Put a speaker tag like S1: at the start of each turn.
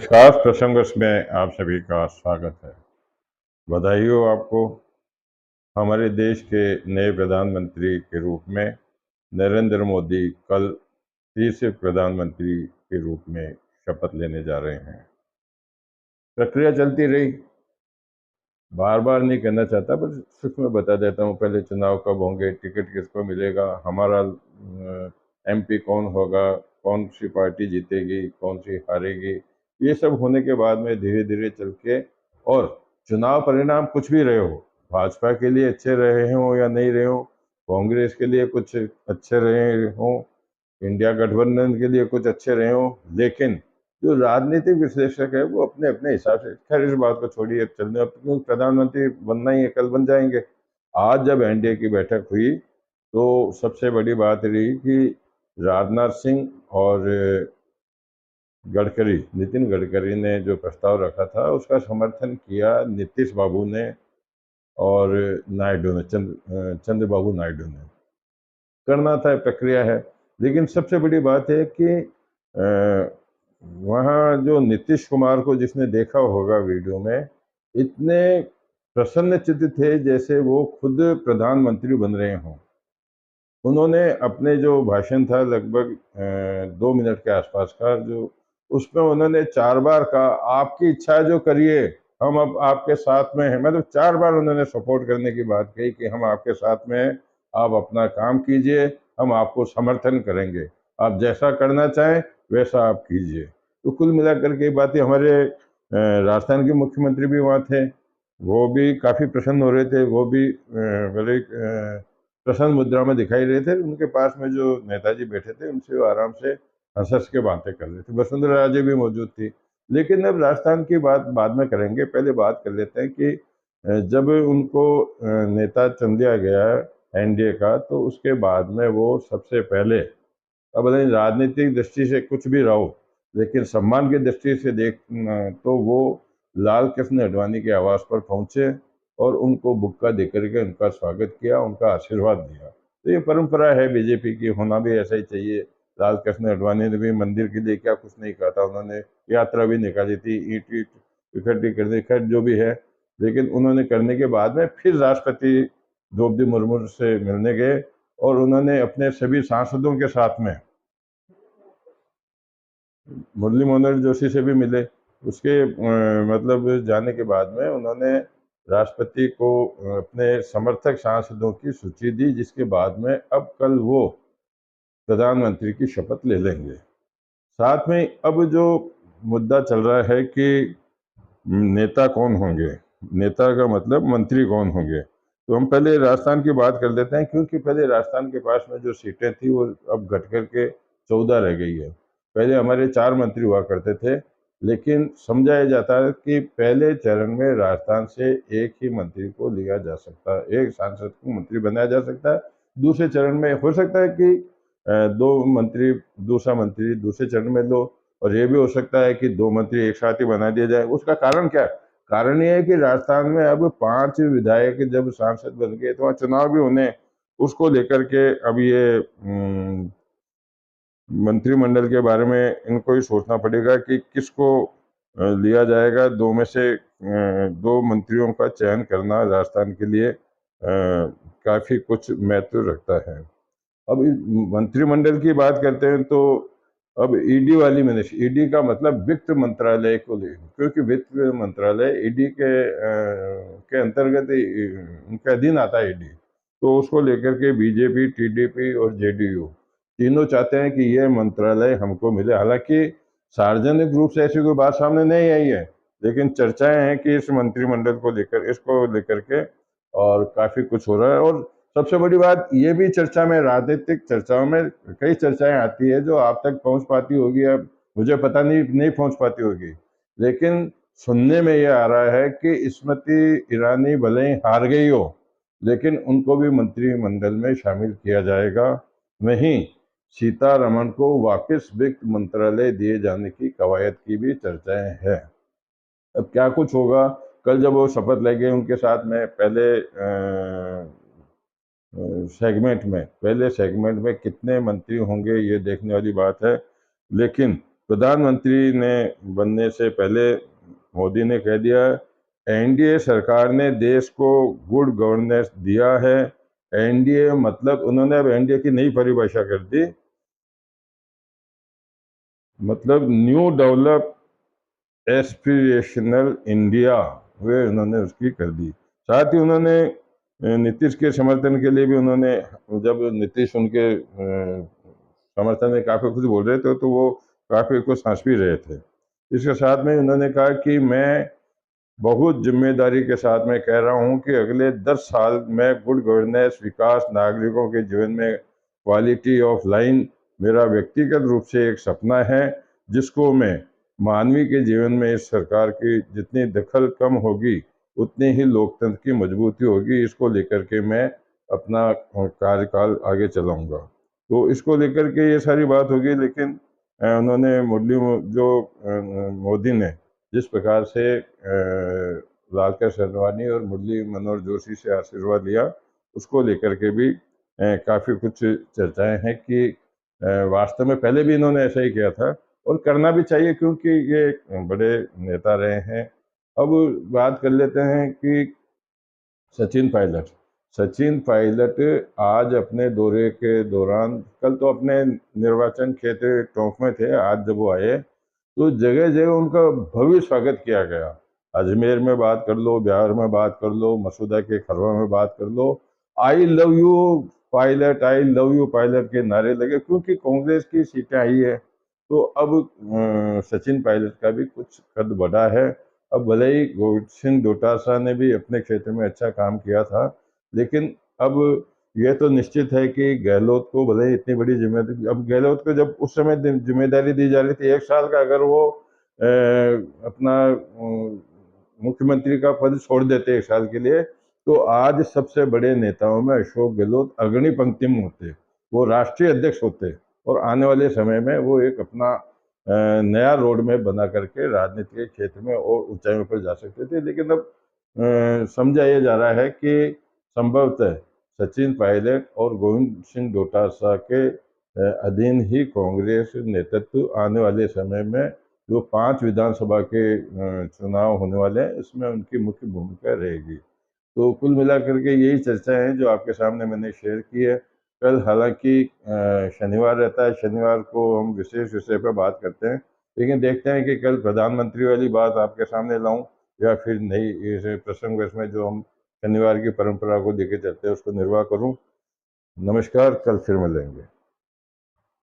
S1: खास प्रसंगों में आप सभी का स्वागत है। बधाई हो आपको। हमारे देश के नए प्रधानमंत्री के रूप में नरेंद्र मोदी कल तीसरे प्रधानमंत्री के रूप में शपथ लेने जा रहे हैं। प्रक्रिया चलती रही, बार बार नहीं कहना चाहता, पर सिर्फ मैं बता देता हूँ। पहले चुनाव कब होंगे, टिकट किसको मिलेगा, हमारा एमपी कौन होगा, कौन सी पार्टी जीतेगी, कौन सी हारेगी, ये सब होने के बाद में धीरे धीरे चल के, और चुनाव परिणाम कुछ भी रहे हो, भाजपा के लिए अच्छे रहे हों या नहीं रहे हों, कांग्रेस के लिए कुछ अच्छे रहे हों, इंडिया गठबंधन के लिए कुछ अच्छे रहे हों, लेकिन जो राजनीतिक विश्लेषक है वो अपने अपने हिसाब से, खैर इस बात को छोड़िए, अब चलने, अब क्योंकि प्रधानमंत्री बनना ही है, कल बन जाएंगे। आज जब एनडीए की बैठक हुई तो सबसे बड़ी बात रही कि राजनाथ सिंह और गडकरी, नितिन गडकरी ने जो प्रस्ताव रखा था उसका समर्थन किया नीतीश बाबू ने और नायडू ने, चंद्रबाबू नायडू ने। करना था, प्रक्रिया है। लेकिन सबसे बड़ी बात है कि वहाँ जो नीतीश कुमार को जिसने देखा होगा वीडियो में, इतने प्रसन्न चित्त थे जैसे वो खुद प्रधानमंत्री बन रहे हों। उन्होंने अपने जो भाषण था लगभग 2 मिनट के आसपास का, जो उसमें उन्होंने 4 बार कहा, आपकी इच्छा जो करिए, हम अब आपके साथ में हैं। मतलब 4 बार उन्होंने सपोर्ट करने की बात कही कि हम आपके साथ में हैं, आप अपना काम कीजिए, हम आपको समर्थन करेंगे, आप जैसा करना चाहें वैसा आप कीजिए। तो कुल मिलाकर के बातें, हमारे राजस्थान के मुख्यमंत्री भी वहाँ थे, वो भी काफ़ी प्रसन्न हो रहे थे, वो भी बड़े प्रसन्न मुद्रा में दिखाई रहे थे। उनके पास में जो नेताजी बैठे थे उनसे वो आराम से हंस हंस के बातें कर रहे थे। वसुंधरा राजे भी मौजूद थी। लेकिन अब राजस्थान की बात बाद में करेंगे, पहले बात कर लेते हैं कि जब उनको नेता चुन दिया गया एनडीए का, तो उसके बाद में वो सबसे पहले, अब राजनीतिक दृष्टि से कुछ भी रहो, लेकिन सम्मान की दृष्टि से देख तो वो लाल कृष्ण आडवाणी के आवास पर पहुंचे और उनको बुक्का देकर के उनका स्वागत किया, उनका आशीर्वाद दिया। तो ये परंपरा है बीजेपी की, होना भी ऐसा ही चाहिए। लाल कृष्ण आडवाणी ने भी मंदिर के लिए क्या कुछ नहीं कहा था, उन्होंने यात्रा भी निकाली थी, ईट ईट इकट्ठी कर दी, खैर जो भी है। लेकिन उन्होंने करने के बाद में फिर राष्ट्रपति द्रौपदी मुर्मू से मिलने गए और उन्होंने अपने सभी सांसदों के साथ में मुरली मनोहर जोशी से भी मिले। उसके मतलब जाने के बाद में उन्होंने राष्ट्रपति को अपने समर्थक सांसदों की सूची दी, जिसके बाद में अब कल वो प्रधानमंत्री की शपथ ले लेंगे। साथ में अब जो मुद्दा चल रहा है कि नेता कौन होंगे, नेता का मतलब मंत्री कौन होंगे। तो हम पहले राजस्थान की बात कर लेते हैं, क्योंकि पहले राजस्थान के पास में जो सीटें थी वो अब घट कर के 14 रह गई है। पहले हमारे 4 मंत्री हुआ करते थे, लेकिन समझाया जाता है कि पहले चरण में राजस्थान से एक ही मंत्री को लिया जा सकता है, एक सांसद को मंत्री बनाया जा सकता है। दूसरे चरण में हो सकता है कि 2 मंत्री, दूसरा मंत्री दूसरे चरण में लो, और ये भी हो सकता है कि 2 मंत्री एक साथ ही बना दिया जाए। उसका कारण क्या है? कारण ये है कि राजस्थान में अब 5 विधायक जब सांसद बन गए तो वहाँ चुनाव भी होने, उसको लेकर के अब ये मंत्रिमंडल के बारे में इनको ही सोचना पड़ेगा कि किसको लिया जाएगा। 2 में से 2 मंत्रियों का चयन करना राजस्थान के लिए काफी कुछ महत्व रखता है। अब मंत्रिमंडल की बात करते हैं तो अब ईडी वाली मिनिस्ट्री, ईडी का मतलब वित्त मंत्रालय को ले, क्योंकि वित्त मंत्रालय ईडी के अंतर्गत उनके अधीन आता है ईडी। तो उसको लेकर के बीजेपी, टीडीपी और जेडीयू तीनों चाहते हैं कि ये मंत्रालय हमको मिले। हालांकि सार्वजनिक रूप से ऐसी कोई बात सामने नहीं आई है, लेकिन चर्चाएं हैं कि इस मंत्रिमंडल को लेकर, इसको लेकर के और काफी कुछ हो रहा है। और सबसे बड़ी बात ये भी चर्चा में, राजनीतिक चर्चाओं में कई चर्चाएं आती है जो आप तक पहुंच पाती होगी, अब मुझे पता नहीं पहुंच पाती होगी, लेकिन सुनने में ये आ रहा है कि स्मृति ईरानी भले ही हार गई हो, लेकिन उनको भी मंत्रिमंडल में शामिल किया जाएगा। वहीं सीतारमण को वापस वित्त मंत्रालय दिए जाने की कवायद की भी चर्चाएं हैं। अब क्या कुछ होगा, कल जब वो शपथ लेंगे उनके साथ में पहले सेगमेंट में, पहले सेगमेंट में कितने मंत्री होंगे ये देखने वाली बात है। लेकिन प्रधानमंत्री ने बनने से पहले मोदी ने कह दिया, एनडीए सरकार ने देश को गुड गवर्नेंस दिया है। एनडीए मतलब उन्होंने अब एनडीए की नई परिभाषा कर दी, मतलब न्यू डेवलप एस्पिरेशनल इंडिया, वे उन्होंने उसकी कर दी। साथ ही उन्होंने नीतीश के समर्थन के लिए भी उन्होंने, जब नीतीश उनके समर्थन में काफ़ी कुछ बोल रहे थे तो वो काफ़ी कुछ हंस भी रहे थे। इसके साथ में उन्होंने कहा कि मैं बहुत जिम्मेदारी के साथ मैं कह रहा हूं कि अगले 10 साल में गुड गवर्नेंस, विकास, नागरिकों के जीवन में क्वालिटी ऑफ लाइन मेरा व्यक्तिगत रूप से एक सपना है, जिसको मैं मानवीय के जीवन में इस सरकार की जितनी दखल कम होगी उतनी ही लोकतंत्र की मजबूती होगी। इसको लेकर के मैं अपना कार्यकाल आगे चलाऊंगा। तो इसको लेकर के ये सारी बात होगी। लेकिन उन्होंने मोदी ने जिस प्रकार से लालकृष्ण आडवाणी और मुरली मनोहर जोशी से आशीर्वाद लिया, उसको लेकर के भी काफ़ी कुछ चर्चाएं हैं कि वास्तव में पहले भी इन्होंने ऐसा ही किया था और करना भी चाहिए, क्योंकि ये बड़े नेता रहे हैं। अब बात कर लेते हैं कि सचिन पायलट। सचिन पायलट आज अपने दौरे के दौरान, कल तो अपने निर्वाचन क्षेत्र टोंक में थे, आज जब वो आए तो जगह जगह उनका भव्य स्वागत किया गया। अजमेर में बात कर लो, बिहार में बात कर लो, मसूदा के खरवा में बात कर लो, I love you Pilot, I love you Pilot के नारे लगे, क्योंकि कांग्रेस की सीटें आई है। तो अब सचिन पायलट का भी कुछ कद बढ़ा है। अब भले ही गोविंद सिंह डोटासरा ने भी अपने क्षेत्र में अच्छा काम किया था, लेकिन अब यह तो निश्चित है कि गहलोत को भले ही इतनी बड़ी जिम्मेदारी, अब गहलोत को जब उस समय जिम्मेदारी दी जा रही थी 1 साल का, अगर वो अपना मुख्यमंत्री का पद छोड़ देते 1 साल के लिए, तो आज सबसे बड़े नेताओं में अशोक गहलोत अग्रणी पंक्ति में होते, वो राष्ट्रीय अध्यक्ष होते और आने वाले समय में वो एक अपना नया रोड मैप बना करके राजनीति के क्षेत्र में और ऊंचाइयों पर जा सकते थे। लेकिन अब समझा यह जा रहा है कि संभवतः सचिन पायलट और गोविंद सिंह डोटासरा के अधीन ही कांग्रेस नेतृत्व आने वाले समय में जो 5 विधानसभा के चुनाव होने वाले हैं, इसमें उनकी मुख्य भूमिका रहेगी। तो कुल मिलाकर के यही चर्चा है जो आपके सामने मैंने शेयर की है। कल हालांकि शनिवार रहता है, शनिवार को हम विशेष विषय पर बात करते हैं, लेकिन देखते हैं कि कल प्रधानमंत्री वाली बात आपके सामने लाऊं या फिर नई इस प्रसंग में जो हम शनिवार की परंपरा को लेकर चलते हैं उसको निर्वाह करूं। नमस्कार, कल फिर मिलेंगे।